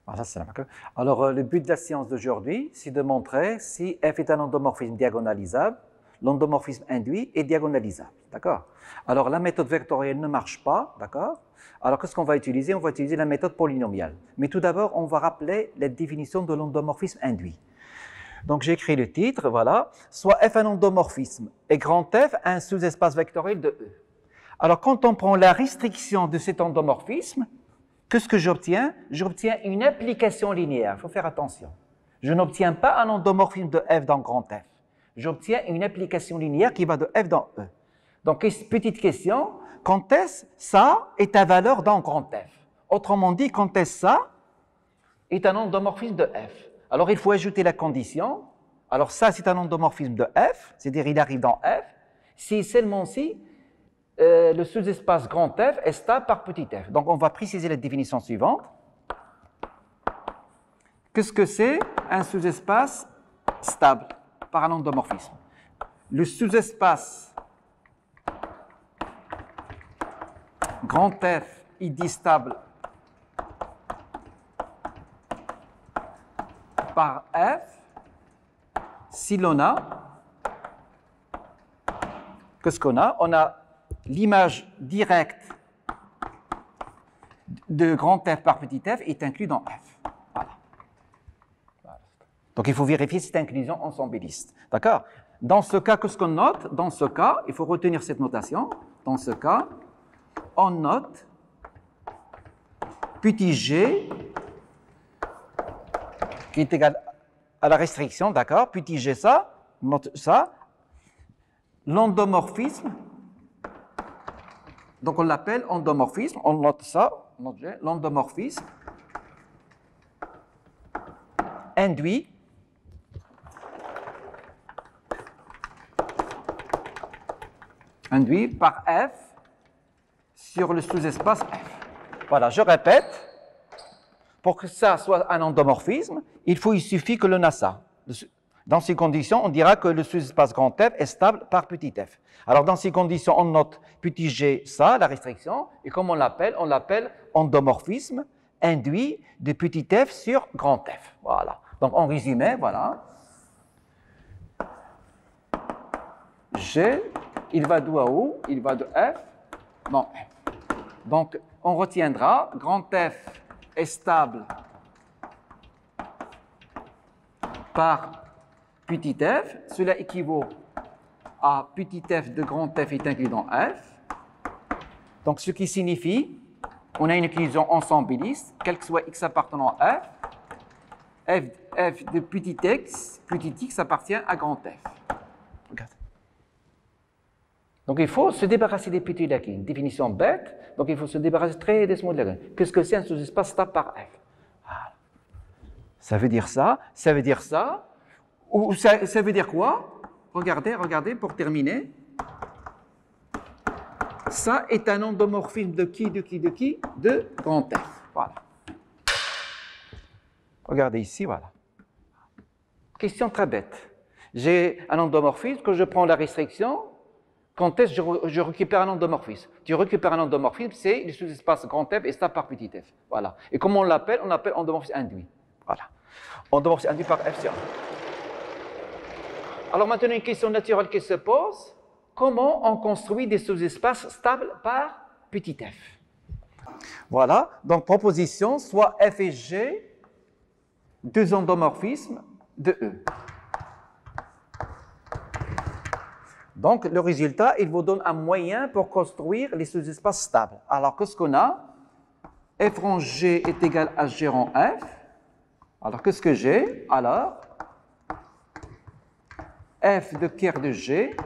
Alors, le but de la séance d'aujourd'hui, c'est de montrer si f est un endomorphisme diagonalisable, l'endomorphisme induit est diagonalisable, d'accord? Alors, la méthode vectorielle ne marche pas, d'accord? Alors, qu'est-ce qu'on va utiliser? On va utiliser la méthode polynomiale. Mais tout d'abord, on va rappeler la définition de l'endomorphisme induit. Donc, j'ai écrit le titre, voilà. Soit f un endomorphisme et grand F un sous-espace vectoriel de E. Alors, quand on prend la restriction de cet endomorphisme, qu'est-ce que j'obtiens? J'obtiens une application linéaire. Il faut faire attention. Je n'obtiens pas un endomorphisme de f dans grand F. J'obtiens une application linéaire qui va de f dans E. Donc, petite question, quand est-ce ça est à valeur dans grand F? Autrement dit, quand est-ce ça est un endomorphisme de f? Alors, il faut ajouter la condition. Alors, ça, c'est un endomorphisme de f, c'est-à-dire il arrive dans f, si seulement si le sous-espace grand F est stable par petit f. Donc, on va préciser la définition suivante. Qu'est-ce que c'est un sous-espace stable par un endomorphisme? Le sous-espace grand F, il dit stable par f si l'on a, qu'est-ce qu'on a? On a l'image directe de grand F par petit f est inclus dans f. Voilà. Donc, il faut vérifier cette inclusion ensembliste. D'accord? Dans ce cas, qu'est-ce qu'on note? Dans ce cas, il faut retenir cette notation. Dans ce cas, on note petit g qui est égal à la restriction, d'accord? Petit g ça, note ça. L'endomorphisme, donc on l'appelle endomorphisme, on note ça, l'endomorphisme induit par f sur le sous-espace f. Voilà, je répète, pour que ça soit un endomorphisme, il suffit que l'on a ça. Dans ces conditions, on dira que le sous-espace grand F est stable par petit f. Alors, dans ces conditions, on note petit g, ça, la restriction, et comme on l'appelle endomorphisme induit de petit f sur grand F. Voilà. Donc, en résumé, voilà. G, il va d'où à où? Il va de f dans f. Donc, on retiendra grand F est stable par petit f, cela équivaut à petit f de grand F est inclus dans f. Donc, ce qui signifie, on a une inclusion ensembliste, quel que soit x appartenant à f, f de petit x appartient à grand F. Regarde. Donc, il faut se débarrasser des petits lacunes. Une définition bête, donc il faut se débarrasser très doucement de la lacunes. Qu'est-ce que c'est un sous-espace stable par f? Voilà. Ça veut dire ça, ça veut dire ça. Ou ça veut dire quoi? Regardez, pour terminer. Ça est un endomorphisme de qui? De grand F. Voilà. Regardez ici, voilà. Question très bête. J'ai un endomorphisme, quand je prends la restriction, quand est-ce que je récupère un endomorphisme? Tu récupères un endomorphisme, c'est le sous-espace grand F et stable par petit f. Voilà. Et comment on l'appelle? On l'appelle endomorphisme induit. Voilà. Endomorphisme induit par f sur 1. Alors maintenant, une question naturelle qui se pose. Comment on construit des sous-espaces stables par petit f? Voilà. Donc, proposition, soit f et g, deux endomorphismes de E. Donc, le résultat, il vous donne un moyen pour construire les sous-espaces stables. Alors, qu'est-ce qu'on a? F rang G est égal à G rang F. Alors, qu'est-ce que j'ai? Alors, F de ker de G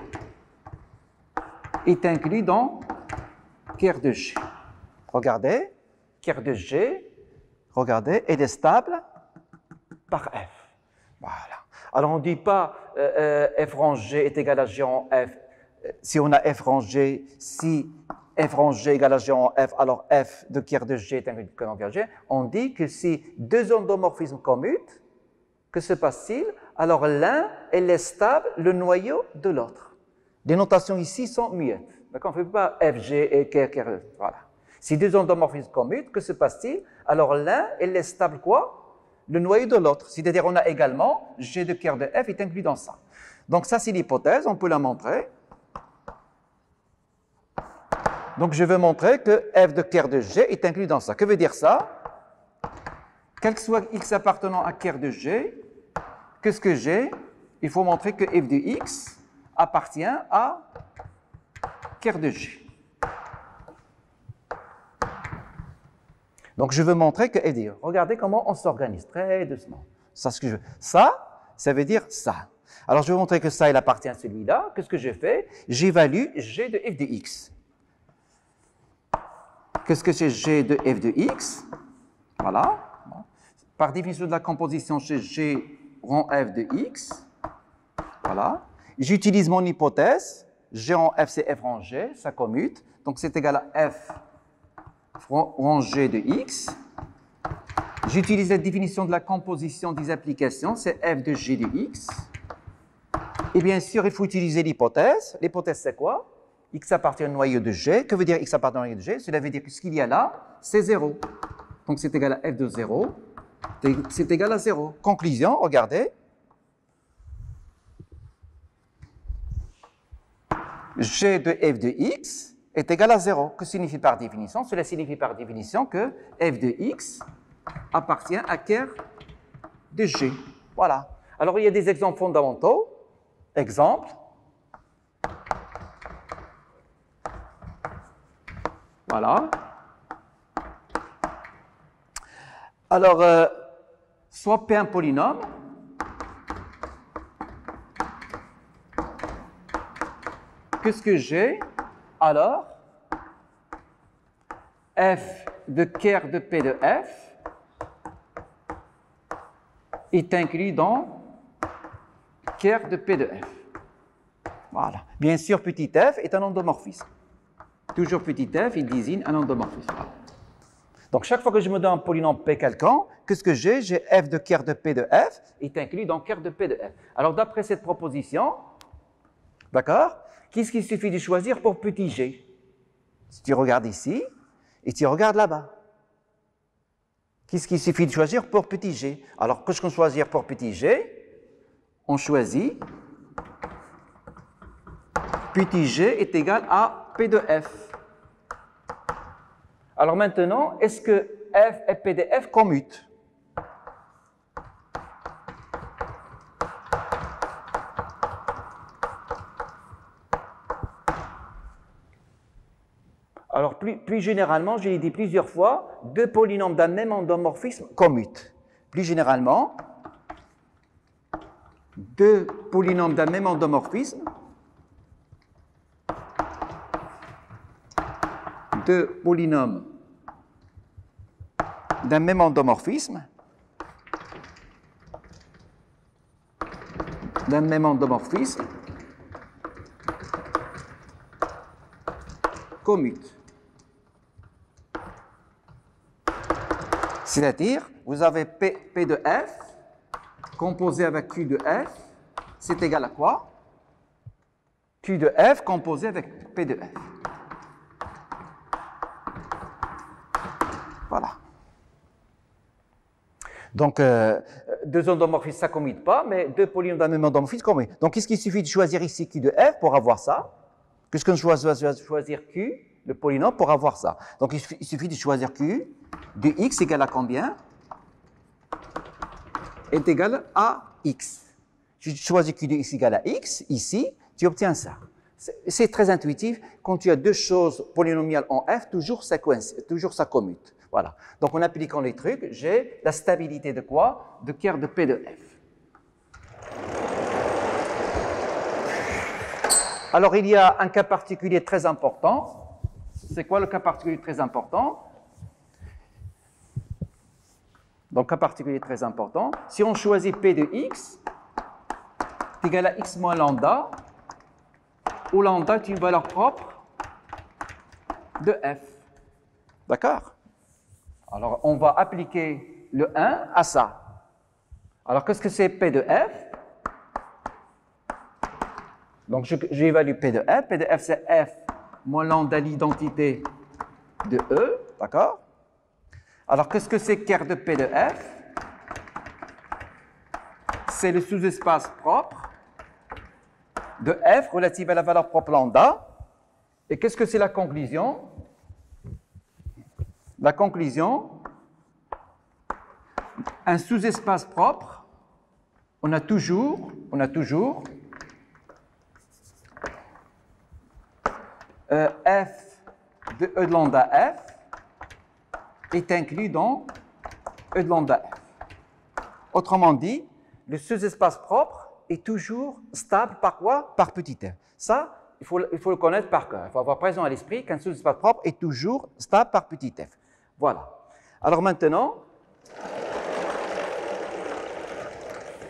est inclus dans ker de G. Regardez, ker de G, regardez, est stable par F. Voilà. Alors, on ne dit pas f rang G est égal à G rang F. Si on a f rang G, si f rang G égale à G rang F, alors f de ker de G est inclus dans ker de G. On dit que si deux endomorphismes commutent, que se passe-t-il? Alors, l'un est stable, le noyau de l'autre. Les notations ici sont muettes. D'accord? On ne fait pas f, g et ker, ker. Voilà. Si deux endomorphismes commutent, que se passe-t-il? Alors l'un, il est stable quoi? Le noyau de l'autre. C'est-à-dire on a également G de ker de F est inclus dans ça. Donc ça c'est l'hypothèse, on peut la montrer. Donc je veux montrer que F de ker de G est inclus dans ça. Que veut dire ça? Quel que soit x appartenant à ker de G, qu'est-ce que j'ai? Il faut montrer que f de x appartient à ker de G. Donc je veux montrer que f de... Regardez comment on s'organise très doucement. Ça, ce que je veux. Ça veut dire ça. Alors je veux montrer que ça, il appartient à celui-là. Qu'est-ce que je fais? J'évalue g de f de x. Qu'est-ce que c'est g de f de x? Voilà. Par définition de la composition, c'est g rond f de x. Voilà. J'utilise mon hypothèse. G rond f, c'est f rond g. Ça commute. Donc c'est égal à f rond g de x. J'utilise la définition de la composition des applications. C'est f de g de x. Et bien sûr, il faut utiliser l'hypothèse. L'hypothèse, c'est quoi? X appartient au noyau de G. Que veut dire X appartient au noyau de G? Cela veut dire que ce qu'il y a là, c'est 0. Donc c'est égal à f de 0. C'est égal à 0. Conclusion, regardez. G de f de x est égal à 0. Que signifie par définition? Cela signifie par définition que f de x appartient à ker de G. Voilà. Alors il y a des exemples fondamentaux. Exemple. Voilà. Alors, soit P un polynôme, qu'est-ce que j'ai? Alors, f de ker de P de F est inclus dans ker de P de F. Voilà. Bien sûr, petit f est un endomorphisme. Toujours petit f, il désigne un endomorphisme. Voilà. Donc, chaque fois que je me donne un polynôme P quelconque, qu'est-ce que j'ai? J'ai f de ker de P de F est inclus dans ker de P de F. Alors, d'après cette proposition, d'accord, qu'est-ce qu'il suffit de choisir pour petit g? Si tu regardes ici et tu regardes là-bas. Qu'est-ce qu'il suffit de choisir pour petit g? Alors, qu'est-ce qu'on choisit pour petit g? On choisit petit g est égal à P de F. Alors maintenant, est-ce que f et P de F commutent? Alors plus généralement, je l'ai dit plusieurs fois, deux polynômes d'un même endomorphisme commutent. Plus généralement, deux polynômes d'un même endomorphisme, deux polynômes d'un même endomorphisme, commutent. C'est-à-dire, vous avez P de F composé avec Q de F, c'est égal à quoi? Q de F composé avec P de F. Voilà. Donc, deux endomorphismes, ça ne commute pas, mais deux polynômes d'un même endomorphisme commutent. Donc, qu'est-ce qu'il suffit de choisir ici Q de F pour avoir ça? Qu'est-ce qu'on choisit choisir Q, le polynôme, pour avoir ça? Donc, il suffit de choisir Q de x égale à combien? Est égal à x. Je choisis Q de x égale à x, ici, tu obtiens ça. C'est très intuitif. Quand tu as deux choses polynomiales en f, toujours ça commute. Voilà. Donc, en appliquant les trucs, j'ai la stabilité de quoi? De ker de P de F. Alors, il y a un cas particulier très important. C'est quoi le cas particulier très important? Donc, cas particulier très important. Si on choisit P de x, est égal à x moins lambda, où lambda est une valeur propre de f. D'accord? Alors, on va appliquer le 1 à ça. Alors, qu'est-ce que c'est P de f? Donc, j'évalue P de f. P de f, c'est f moins lambda l'identité de E, d'accord? Alors, qu'est-ce que c'est ker de P de F? C'est le sous-espace propre de F relative à la valeur propre lambda. Et qu'est-ce que c'est la conclusion? La conclusion, un sous-espace propre, on a toujours F de E de lambda F est inclus dans E de lambda F. Autrement dit, le sous-espace propre est toujours stable par quoi? Par petit f. Ça, il faut le connaître par cœur. Il faut avoir présent à l'esprit qu'un sous-espace propre est toujours stable par petit f. Voilà. Alors maintenant,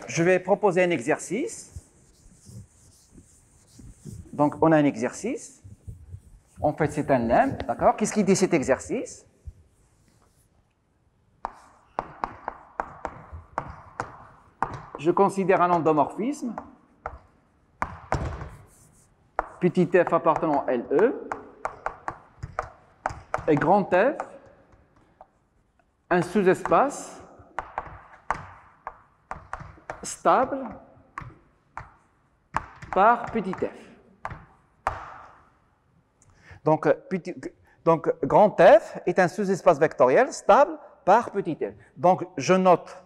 je vais proposer un exercice. Donc, on a un exercice. En fait, c'est un lemme, d'accord? Qu'est-ce qu'il dit cet exercice? Je considère un endomorphisme, petit f appartenant à LE, et grand F, un sous-espace stable par petit f. Donc, grand F est un sous-espace vectoriel stable par petit f. Donc, je note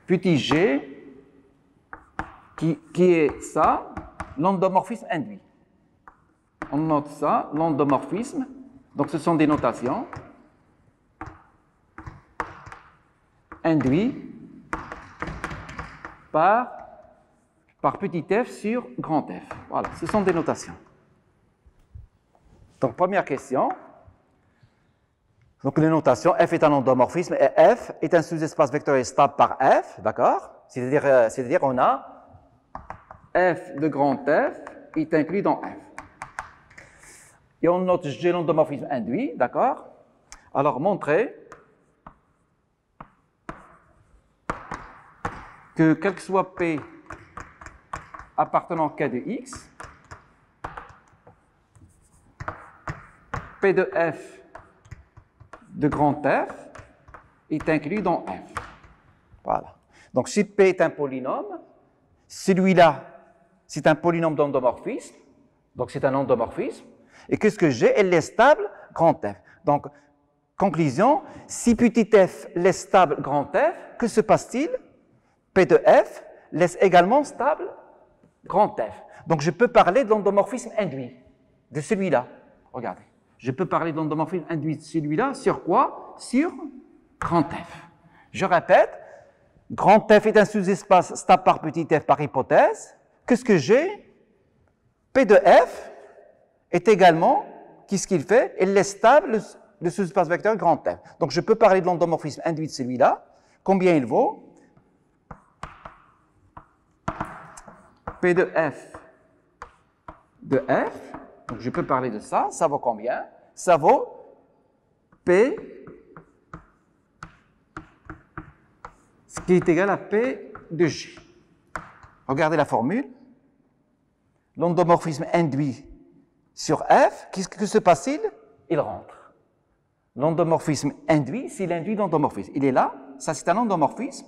petit g qui est ça, l'endomorphisme induit. On note ça, l'endomorphisme. Donc, ce sont des notations. Induit par petit f sur grand F. Voilà, ce sont des notations. Donc, première question. Donc, les notations, f est un endomorphisme et f est un sous-espace vectoriel stable par f, d'accord? C'est-à-dire, on a f de grand F est inclus dans f. Et on note G l'endomorphisme induit, d'accord? Alors, montrer que quel que soit P appartenant à K de X, P de F de grand F est inclus dans F. Voilà. Donc, si P est un polynôme, celui-là, c'est un polynôme d'endomorphisme, donc c'est un endomorphisme. Et qu'est-ce que j'ai? Elle est stable, grand F. Donc, conclusion, si petit f laisse stable grand F, que se passe-t-il? P de F laisse également stable grand F. Donc, je peux parler de l'endomorphisme induit, de celui-là. Regardez. Je peux parler de l'endomorphisme induit de celui-là sur quoi? Sur grand F. Je répète, grand F est un sous-espace stable par petit f par hypothèse. Qu'est-ce que j'ai? P de F est également, qu'est-ce qu'il fait? Il laisse stable le sous-espace vectoriel grand F. Donc, je peux parler de l'endomorphisme induit de celui-là. Combien il vaut? P de F de F. Donc, je peux parler de ça. Ça vaut combien? Ça vaut P, ce qui est égal à P de G. Regardez la formule. L'endomorphisme induit sur F, que se passe-t-il? Il rentre. L'endomorphisme induit, c'est l'induit d'endomorphisme. Il est là, ça c'est un endomorphisme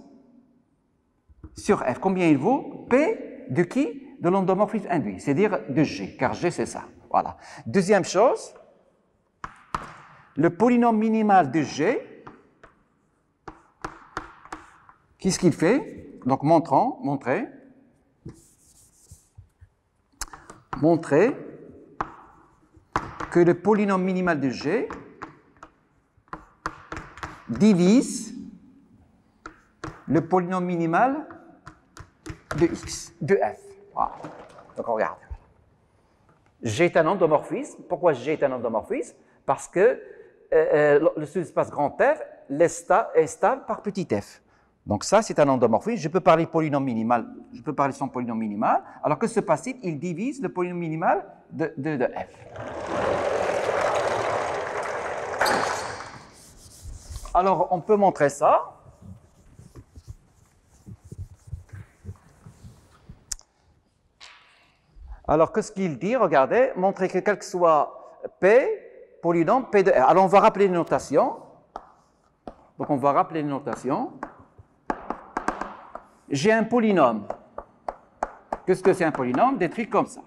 sur F. Combien il vaut? P de qui? De l'endomorphisme induit, c'est-à-dire de G, car G c'est ça. Voilà. Deuxième chose, le polynôme minimal de G, qu'est-ce qu'il fait? Donc montrer que le polynôme minimal de G divise le polynôme minimal de X, de F. Voilà. Donc on regarde. G est un endomorphisme. Pourquoi G est un endomorphisme? Parce que le sous-espace grand F est stable par petit f. Donc ça, c'est un endomorphisme. Je peux parler polynôme minimal. Je peux parler son polynôme minimal. Alors que se passe-t-il? Il divise le polynôme minimal de f. Alors, on peut montrer ça. Alors, qu'est-ce qu'il dit? Regardez, montrer que quel que soit P, polynôme P de R. Alors, on va rappeler les notations. Donc, on va rappeler les notations. J'ai un polynôme. Qu'est-ce que c'est un polynôme? Des trucs comme ça.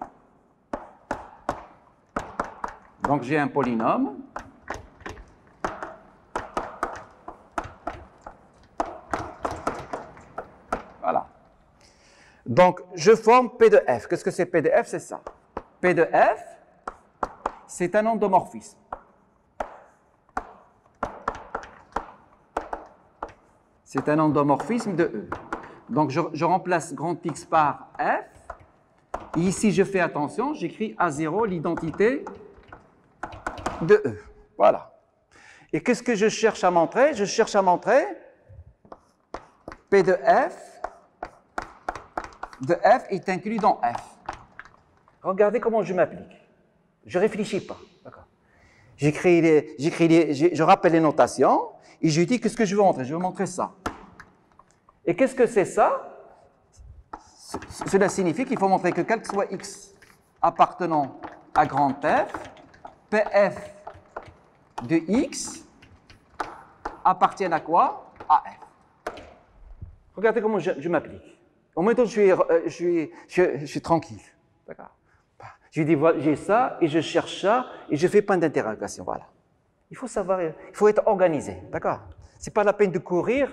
Donc, j'ai un polynôme. Voilà. Donc, je forme P de F. Qu'est-ce que c'est P de F? C'est ça. P de F, c'est un endomorphisme. C'est un endomorphisme de E. Donc, je remplace grand X par F. Et ici, je fais attention, j'écris A0 l'identité de E. Voilà. Et qu'est-ce que je cherche à montrer? Je cherche à montrer P de F est inclus dans F. Regardez comment je m'applique. Je ne réfléchis pas. Je rappelle les notations et je dis qu'est-ce que je veux montrer. Je veux montrer ça. Et qu'est-ce que c'est ça? Cela signifie qu'il faut montrer que quel que soit X appartenant à grand F, PF de X appartiennent à quoi? À F. Regardez comment je m'applique. En même temps, je suis tranquille. D'accord? Je dis, voilà, j'ai ça, et je cherche ça, et je fais point d'interrogation. Voilà. Il faut savoir, il faut être organisé. D'accord? Ce n'est pas la peine de courir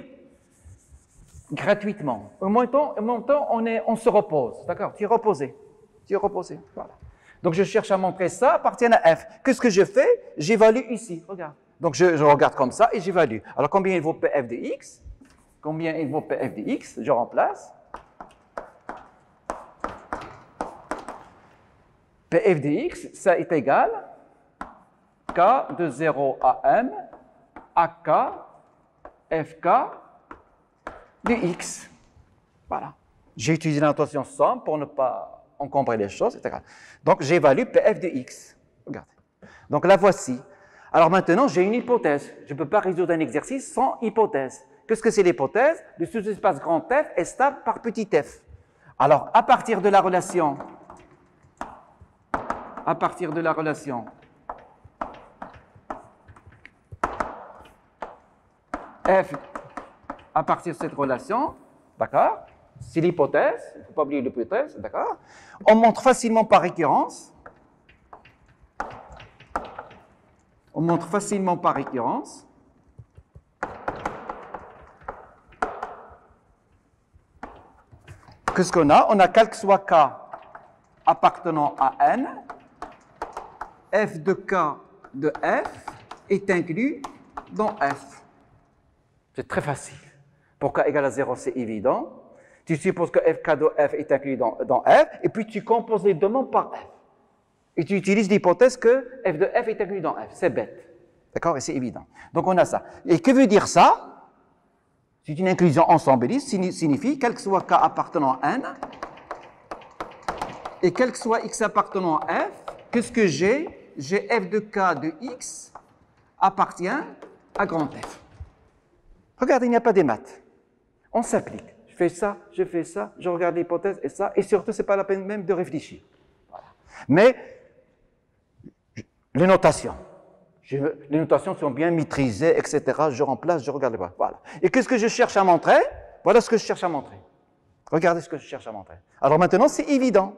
gratuitement. En même temps, on se repose. D'accord? Tu es reposé. Tu es reposé. Voilà. Donc, je cherche à montrer ça appartient à F. Qu'est-ce que je fais? J'évalue ici. Regarde. Donc, je regarde comme ça et j'évalue. Alors, combien il vaut PF de X? Combien il vaut PF de X? Je remplace. PF de X, ça est égal K de 0 à M à K FK de X. Voilà. J'ai utilisé la notation somme pour ne pas encombrer les choses, etc. Donc, j'évalue PF de X. Regardez. Donc, la voici. Alors maintenant, j'ai une hypothèse. Je ne peux pas résoudre un exercice sans hypothèse. Qu'est-ce que c'est l'hypothèse? Le sous-espace grand F est stable par petit f. Alors, à partir de la relation F, à partir de cette relation, d'accord? C'est l'hypothèse, il ne faut pas oublier l'hypothèse, d'accord? On montre facilement par récurrence. Qu'est-ce qu'on a? On a quel que soit K appartenant à N, F de K de F est inclus dans F. C'est très facile. Pour K égale à 0, c'est évident. Tu supposes que FK de F est inclus dans F, et puis tu composes les deux nombres par F. Et tu utilises l'hypothèse que F de F est inclus dans F. C'est bête. D'accord? Et c'est évident. Donc on a ça. Et que veut dire ça? C'est une inclusion ensembliste, signifie quel que soit K appartenant à N, et quel que soit X appartenant à F, qu'est-ce que j'ai? J'ai F de K de X appartient à grand F. Regardez, il n'y a pas des maths. On s'applique. Je fais ça, je regarde l'hypothèse et ça, et surtout, ce n'est pas la peine même de réfléchir. Voilà. Mais, les notations sont bien maîtrisées, etc. Je remplace, je regarde pas. Voilà. Et qu'est-ce que je cherche à montrer? Voilà ce que je cherche à montrer. Regardez ce que je cherche à montrer. Alors maintenant, c'est évident.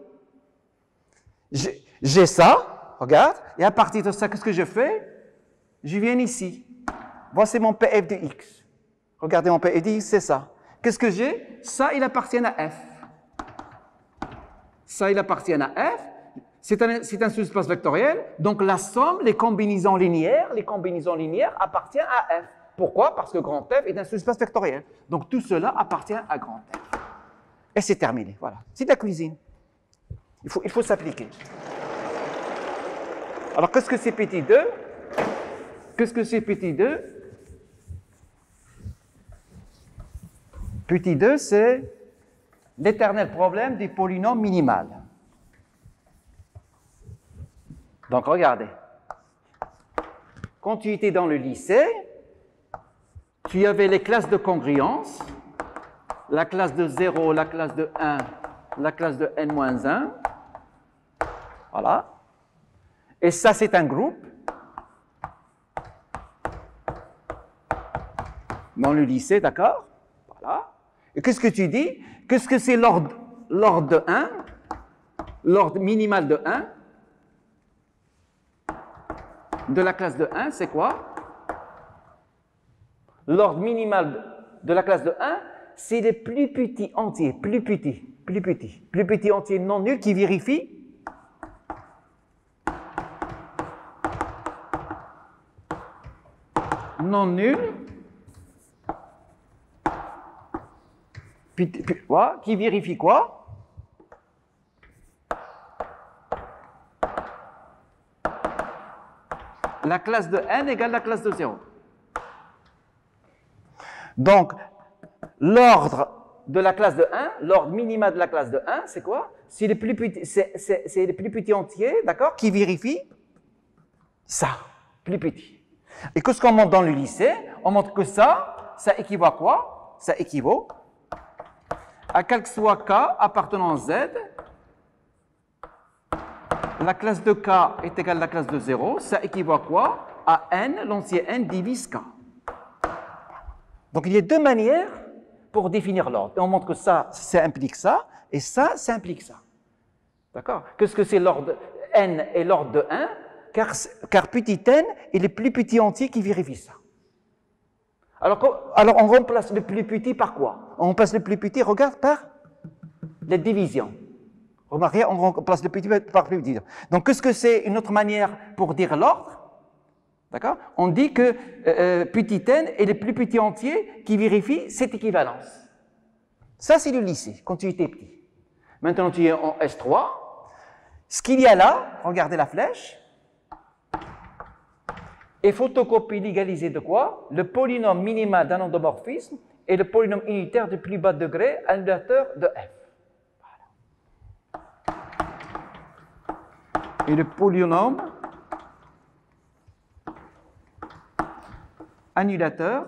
J'ai ça, regarde, et à partir de ça, qu'est-ce que je fais? Je viens ici. Voici mon PF de X. Regardez mon PF de X, c'est ça. Qu'est-ce que j'ai? Ça, il appartient à F. Ça, il appartient à F. C'est un sous-espace vectoriel. Donc, la somme, les combinaisons linéaires appartiennent à F. Pourquoi? Parce que grand F est un sous-espace vectoriel. Donc, tout cela appartient à grand F. Et c'est terminé. Voilà. C'est de la cuisine. Il faut s'appliquer. Alors, qu'est-ce que c'est petit 2? Qu'est-ce que c'est petit 2? Petit 2, c'est l'éternel problème des polynômes minimales. Donc, regardez. Quand tu étais dans le lycée, tu avais les classes de congruence, la classe de 0, la classe de 1, la classe de n-1. Voilà. Et ça, c'est un groupe dans le lycée, d'accord? Voilà. Et qu'est-ce que tu dis? Qu'est-ce que c'est l'ordre de 1? L'ordre minimal de 1 de la classe de 1, c'est quoi? L'ordre minimal de la classe de 1, c'est les plus petits entiers, plus petits entiers non nuls qui vérifient non nuls, qui vérifie quoi? La classe de n égale la classe de 0. Donc, l'ordre de la classe de 1, l'ordre minimal de la classe de 1, c'est quoi? C'est les plus petits entiers, d'accord, qui vérifient ça, plus petit. Et qu'est-ce qu'on montre dans le lycée? On montre que ça équivaut à quoi? Ça équivaut à quel que soit K appartenant à Z, la classe de K est égale à la classe de 0, ça équivaut à quoi? À N, l'entier N divise K. Donc il y a deux manières pour définir l'ordre. Et on montre que ça implique ça, et ça implique ça. D'accord? Qu'est-ce que c'est l'ordre N et l'ordre de 1? Car petit n est le plus petit entier qui vérifie ça. Alors on remplace le plus petit par quoi? On remplace le plus petit, regarde, par la division. Remarquez, on remplace le petit par le plus petit. Donc qu'est-ce que c'est une autre manière pour dire l'ordre? D'accord? On dit que petit n est le plus petit entier qui vérifie cette équivalence. Ça, c'est le lycée, quand tu étais petit. Maintenant, tu es en S3. Ce qu'il y a là, regardez la flèche, est photocopie légalisée de quoi? Le polynôme minimal d'un endomorphisme et le polynôme unitaire de plus bas degré annulateur de f. Voilà. Et le polynôme annulateur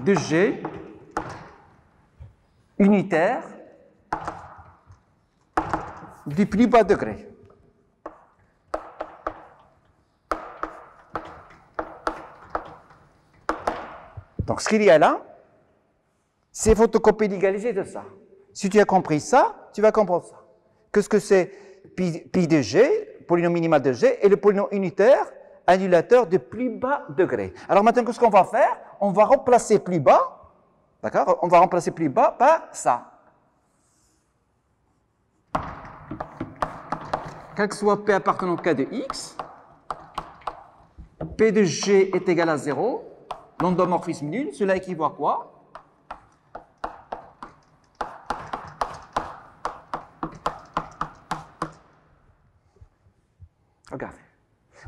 de G unitaire du plus bas degré. Donc, ce qu'il y a là, c'est photocopie légalisée de ça. Si tu as compris ça, tu vas comprendre ça. Qu'est-ce que c'est pi de G, polynôme minimal de G, et le polynôme unitaire annulateur de plus bas degré. Alors maintenant, qu'est-ce qu'on va faire? On va remplacer plus bas, d'accord? On va remplacer plus bas par ça. Quel que soit P appartenant à K de X, P de G est égal à 0, l'endomorphisme nul, cela équivaut à quoi?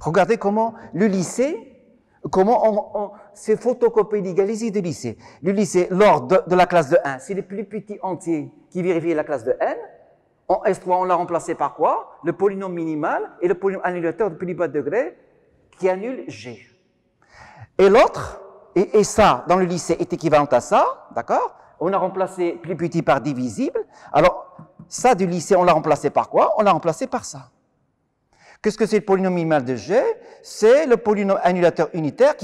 Regardez comment le lycée, comment c'est photocopie légalisée du lycée. Le lycée, l'ordre de la classe de 1, c'est le plus petit entier qui vérifie la classe de n. En S3, on l'a remplacé par quoi? Le polynôme minimal et le polynôme annulateur de plus bas degré qui annule G. Et l'autre, et ça, dans le lycée, est équivalent à ça, d'accord? On a remplacé plus petit par divisible. Alors, ça du lycée, on l'a remplacé par quoi? On l'a remplacé par ça. Qu'est-ce que c'est le polynôme minimal de G? C'est le polynôme annulateur unitaire,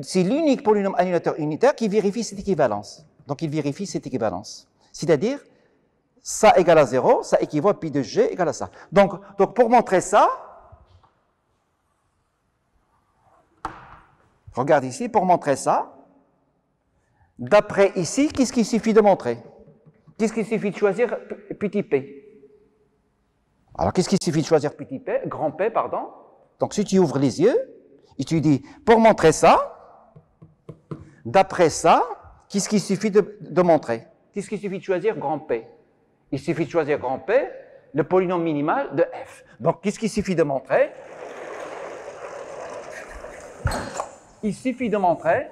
c'est l'unique polynôme annulateur unitaire qui vérifie cette équivalence. Donc, il vérifie cette équivalence. C'est-à-dire, ça égale à 0, ça équivaut à pi de G égale à ça. Donc pour montrer ça, regarde ici, pour montrer ça, d'après ici, qu'est-ce qu'il suffit de montrer? Qu'est-ce qu'il suffit de choisir petit p? Alors, qu'est-ce qu'il suffit de choisir petit p, grand P, pardon? Donc, si tu ouvres les yeux et tu dis, pour montrer ça, d'après ça, qu'est-ce qu'il suffit de montrer? Qu'est-ce qu'il suffit de choisir grand P? Il suffit de choisir grand P, le polynôme minimal de f. Donc, qu'est-ce qu'il suffit de montrer? Il suffit de montrer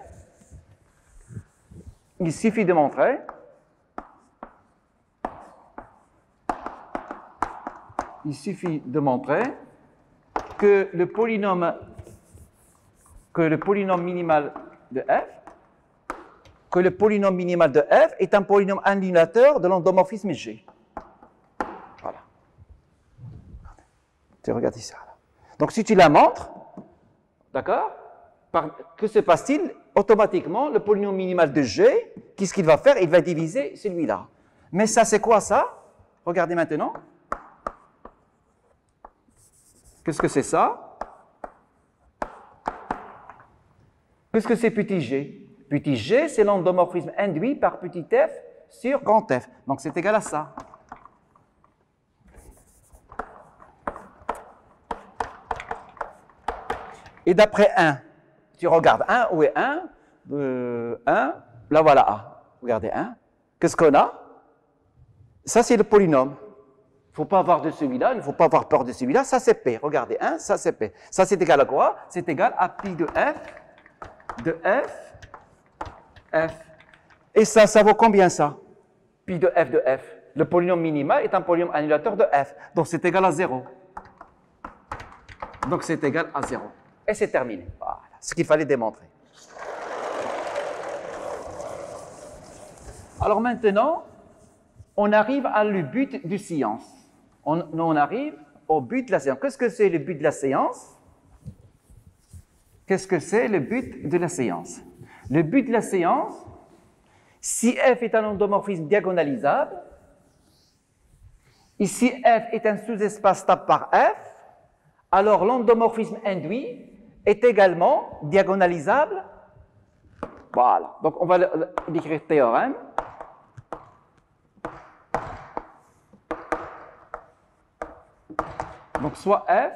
que le polynôme minimal de f, est un polynôme annulateur de l'endomorphisme G. Voilà. Tu regardes ici. Donc, si tu la montres, d'accord, que se passe-t-il? Automatiquement, le polynôme minimal de G, qu'est-ce qu'il va faire? Il va diviser celui-là. Mais ça, c'est quoi ça? Regardez maintenant. Qu'est-ce que c'est ça? Qu'est-ce que c'est petit g? Petit g, c'est l'endomorphisme induit par petit f sur grand F. Donc, c'est égal à ça. Et d'après 1, tu regardes 1, où est 1? 1, là voilà A. Regardez 1. Qu'est-ce qu'on a? Ça, c'est le polynôme. Il ne faut pas avoir de celui-là, il ne faut pas avoir peur de celui-là. Ça, c'est P. Regardez 1, ça, c'est P. Ça, c'est égal à quoi? C'est égal à pi de F. Et ça vaut combien ça? Pi de F. Le polynôme minimal est un polynôme annulateur de F. Donc, c'est égal à 0. Donc, c'est égal à 0. Et c'est terminé. Voilà ce qu'il fallait démontrer. Alors maintenant, on arrive à le but du séance. On arrive au but de la séance. Qu'est-ce que c'est le but de la séance? Qu'est-ce que c'est le but de la séance? Le but de la séance, si F est un endomorphisme diagonalisable, ici F est un sous-espace stable par F, alors l'endomorphisme induit est également diagonalisable. Voilà. Donc on va l'écrire théorème. Donc soit F,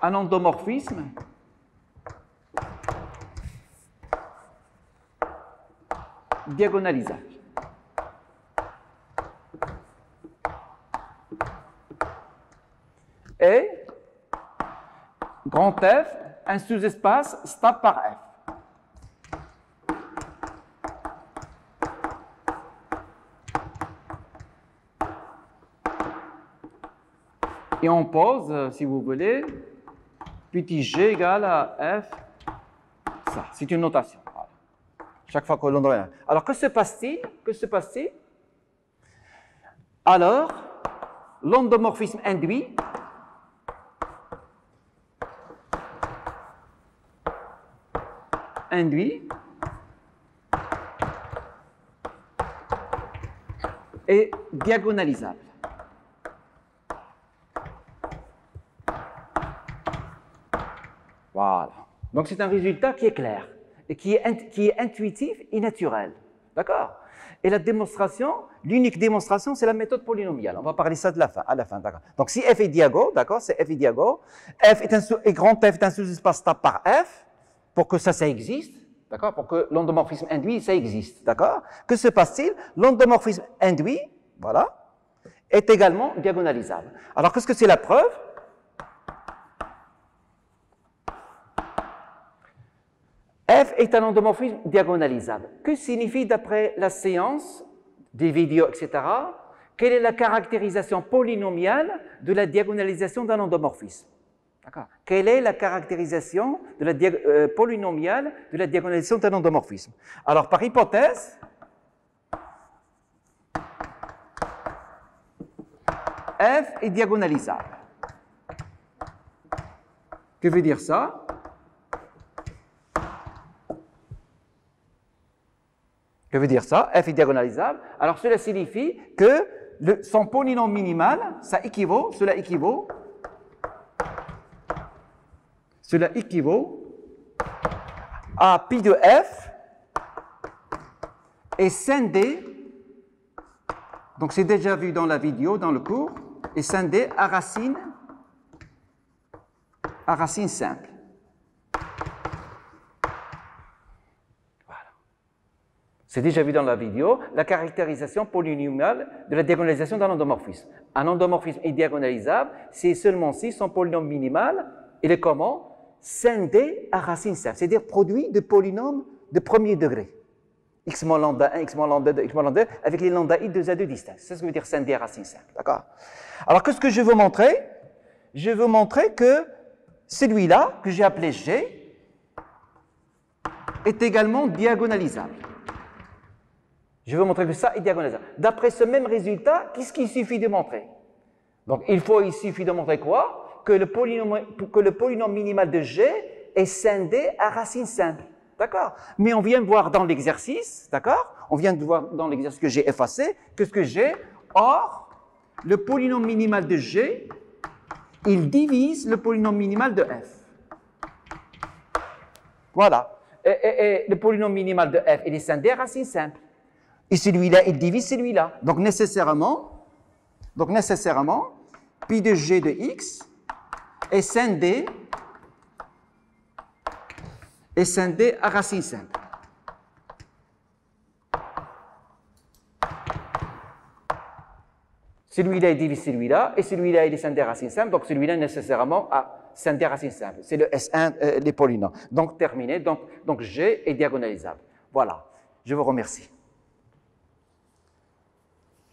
un endomorphisme diagonalisable. Et grand F, un sous-espace stable par F. Et on pose, si vous voulez, petit g égale à F, ça, c'est une notation. Voilà. Chaque fois que l'on doit. Alors, que se passe-t-il? Que se passe-t-il? Alors, l'endomorphisme induit est diagonalisable. Voilà. Donc c'est un résultat qui est clair et qui est intuitif et naturel. D'accord? Et la démonstration, l'unique démonstration, c'est la méthode polynomiale. On va parler ça à la fin, d'accord? Donc si f est diago, d'accord, c'est f est diago, et grand F est un sous-espace stable par F, pour que ça existe, d'accord? Pour que l'endomorphisme induit, ça existe, d'accord? Que se passe-t-il? L'endomorphisme induit, voilà, est également diagonalisable. Alors qu'est-ce que c'est la preuve? F est un endomorphisme diagonalisable. Que signifie, d'après la séance des vidéos, etc., quelle est la caractérisation polynomiale de la diagonalisation d'un endomorphisme? D'accord. Quelle est la caractérisation de la polynomiale de la diagonalisation d'un endomorphisme? Alors, par hypothèse, F est diagonalisable. Que veut dire ça? Que veut dire ça? F est diagonalisable. Alors, cela signifie que son polynôme minimal, cela équivaut à pi de F et scindé, donc c'est déjà vu dans la vidéo, dans le cours, et scindé à racine simple. C'est déjà vu dans la vidéo, la caractérisation polynomiale de la diagonalisation d'un endomorphisme. Un endomorphisme est diagonalisable si seulement si son polynôme minimal, il est comment? Scindé à racine simple, c'est-à-dire produit de polynômes de premier degré. X moins lambda 1, X moins lambda 2, X moins lambda 2, avec les lambda i de Z2 distincts. C'est ce que veut dire scindé à racine simple, d'accord? Alors, qu'est-ce que je veux montrer? Je veux montrer que celui-là, que j'ai appelé G, est également diagonalisable. Je veux montrer que ça est diagonalisable. D'après ce même résultat, qu'est-ce qu'il suffit de montrer? Donc, il suffit de montrer quoi? Que le polynôme minimal de G est scindé à racine simple. D'accord? Mais on vient de voir dans l'exercice, d'accord? On vient de voir dans l'exercice que j'ai effacé, que ce que j'ai, or, le polynôme minimal de G, il divise le polynôme minimal de F. Voilà. Et le polynôme minimal de F, il est scindé à racine simple. Et celui-là, il divise celui-là. Donc, nécessairement, pi de G de X est scindé à racine simple. Celui-là, il divise celui-là, et celui-là, il est scindé à racine simple, donc celui-là, nécessairement, a scindé à racine simple. C'est le S1, les polynômes. Donc, terminé. Donc, G est diagonalisable. Voilà. Je vous remercie.